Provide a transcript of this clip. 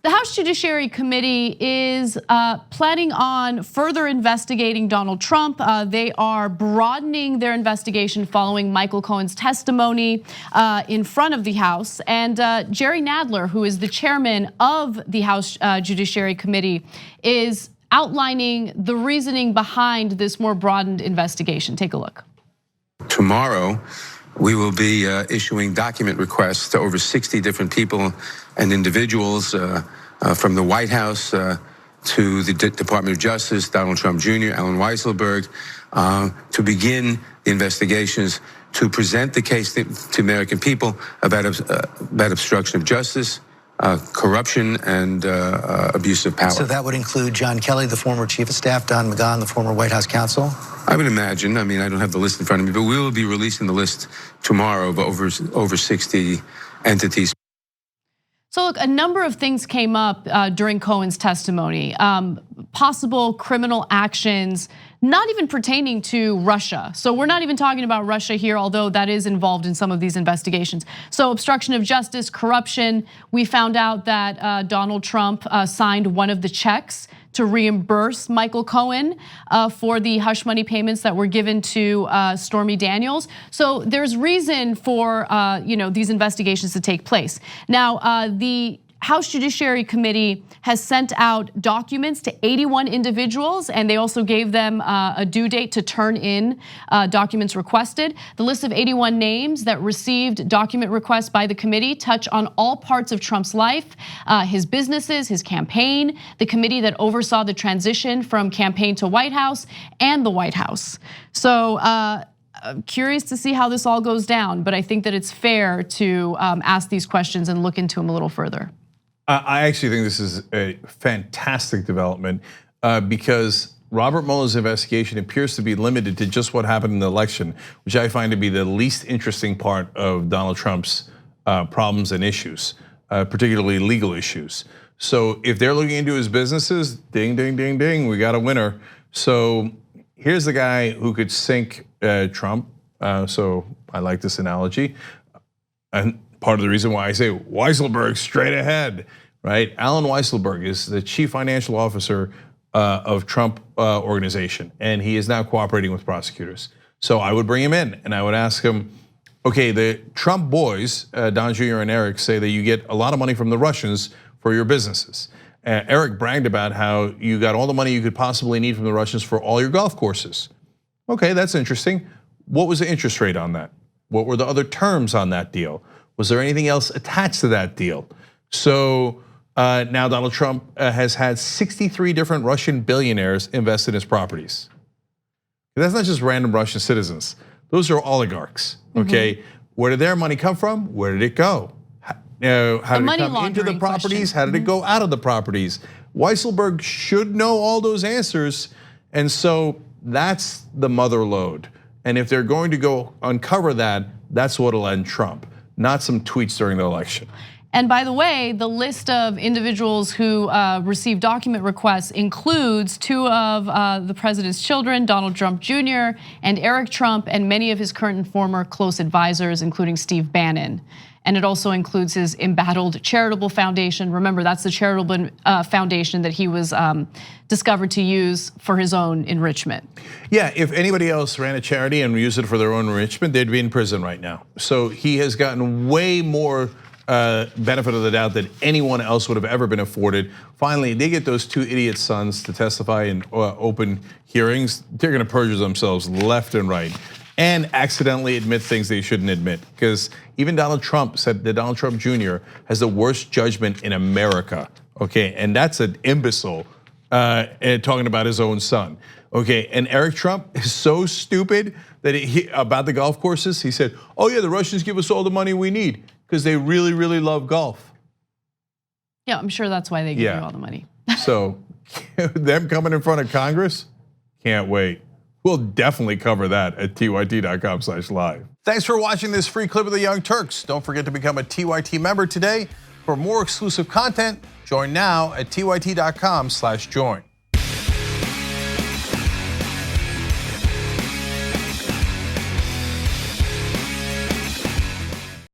The House Judiciary Committee is planning on further investigating Donald Trump. They are broadening their investigation following Michael Cohen's testimony in front of the House. And Jerry Nadler, who is the chairman of the House Judiciary Committee, is outlining the reasoning behind this more broadened investigation. Take a look. Tomorrow, we will be issuing document requests to over 60 different people and individuals from the White House to the Department of Justice, Donald Trump Jr., Alan Weisselberg, to begin the investigations to present the case to American people about obstruction of justice, corruption, and abuse of power. So that would include John Kelly, the former chief of staff, Don McGahn, the former White House counsel? I would imagine. I mean, I don't have the list in front of me, but we will be releasing the list tomorrow of over 60 entities. So look, a number of things came up during Cohen's testimony. Possible criminal actions, not even pertaining to Russia. So we're not even talking about Russia here, although that is involved in some of these investigations. So obstruction of justice, corruption. We found out that Donald Trump signed one of the checks to reimburse Michael Cohen for the hush money payments that were given to Stormy Daniels. So there's reason for these investigations to take place. Now, the House Judiciary Committee has sent out documents to 81 individuals, and they also gave them a due date to turn in documents requested. The list of 81 names that received document requests by the committee touch on all parts of Trump's life, his businesses, his campaign, the committee that oversaw the transition from campaign to White House, and the White House. So I'm curious to see how this all goes down, but I think that it's fair to ask these questions and look into them a little further. I actually think this is a fantastic development because Robert Mueller's investigation appears to be limited to just what happened in the election, which I find to be the least interesting part of Donald Trump's problems and issues, particularly legal issues. So if they're looking into his businesses, ding, ding, ding, ding, we got a winner. So here's the guy who could sink Trump. So I like this analogy. And part of the reason why I say Weisselberg straight ahead, right? Alan Weisselberg is the chief financial officer of Trump organization, and he is now cooperating with prosecutors. So I would bring him in and I would ask him, okay, the Trump boys, Don Jr. and Eric, say that you get a lot of money from the Russians for your businesses. Eric bragged about how you got all the money you could possibly need from the Russians for all your golf courses. Okay, that's interesting. What was the interest rate on that? What were the other terms on that deal? Was there anything else attached to that deal? So now Donald Trump has had 63 different Russian billionaires invest in his properties. That's not just random Russian citizens. Those are oligarchs, okay? Where did their money come from? Where did it go? How did it come into the properties? How did it go out of the properties? Weisselberg should know all those answers. And so that's the mother lode. And if they're going to go uncover that, that's what'll end Trump, not some tweets during the election. And by the way, the list of individuals who received document requests includes two of the president's children, Donald Trump Jr. and Eric Trump, and many of his current and former close advisors, including Steve Bannon. And it also includes his embattled charitable foundation. Remember, that's the charitable foundation that he was discovered to use for his own enrichment. Yeah, if anybody else ran a charity and used it for their own enrichment, they'd be in prison right now. So he has gotten way more benefit of the doubt than anyone else would have ever been afforded. Finally, they get those two idiot sons to testify in open hearings. They're gonna perjure themselves left and right and accidentally admit things they shouldn't admit. Because even Donald Trump said that Donald Trump Jr. has the worst judgment in America, okay? And that's an imbecile talking about his own son, okay? And Eric Trump is so stupid that about the golf courses, he said, oh yeah, the Russians give us all the money we need because they really, really love golf. Yeah, I'm sure that's why they give you all the money. So them coming in front of Congress, can't wait. We'll definitely cover that at tyt.com/live. Thanks for watching this free clip of the Young Turks. Don't forget to become a TYT member today. For more exclusive content, join now at tyt.com/join.